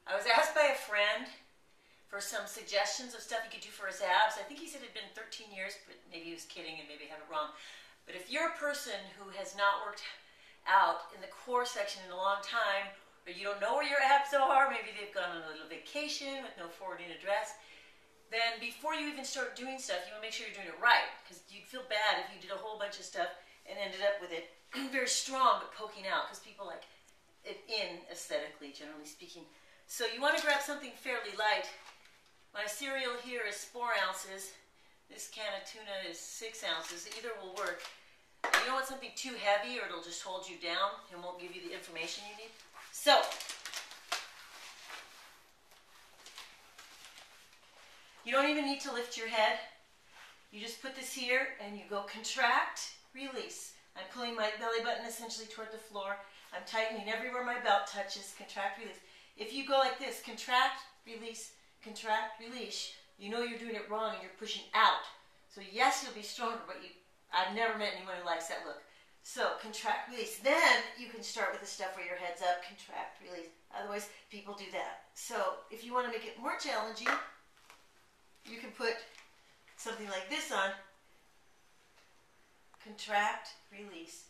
I was asked by a friend for some suggestions of stuff he could do for his abs. I think he said it had been 13 years, but maybe he was kidding and maybe I have it wrong. But if you're a person who has not worked out in the core section in a long time, or you don't know where your abs are, maybe they've gone on a little vacation with no forwarding address, then before you even start doing stuff, you want to make sure you're doing it right, because you'd feel bad if you did a whole bunch of stuff and ended up with it very strong but poking out, because people like it in aesthetically, generally speaking. So you want to grab something fairly light. My cereal here is 4 ounces. This can of tuna is 6 ounces. Either will work. You don't want something too heavy or it'll just hold you down and won't give you the information you need. So, you don't even need to lift your head. You just put this here and you go contract, release. I'm pulling my belly button essentially toward the floor. I'm tightening everywhere my belt touches, contract, release. If you go like this, contract, release, contract, release, you know you're doing it wrong and you're pushing out. So yes, you'll be stronger, but I've never met anyone who likes that look. So contract, release. Then you can start with the stuff where your head's up, contract, release. Otherwise, people do that. So if you want to make it more challenging, you can put something like this on. Contract, release,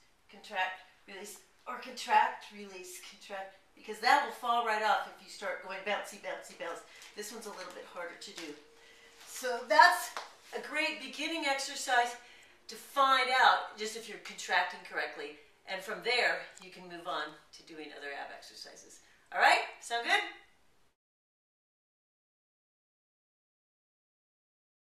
or contract, release, contract, because that will fall right off if you start going bouncy, bouncy, bounce. This one's a little bit harder to do. So that's a great beginning exercise to find out just if you're contracting correctly. And from there, you can move on to doing other ab exercises. All right? Sound good?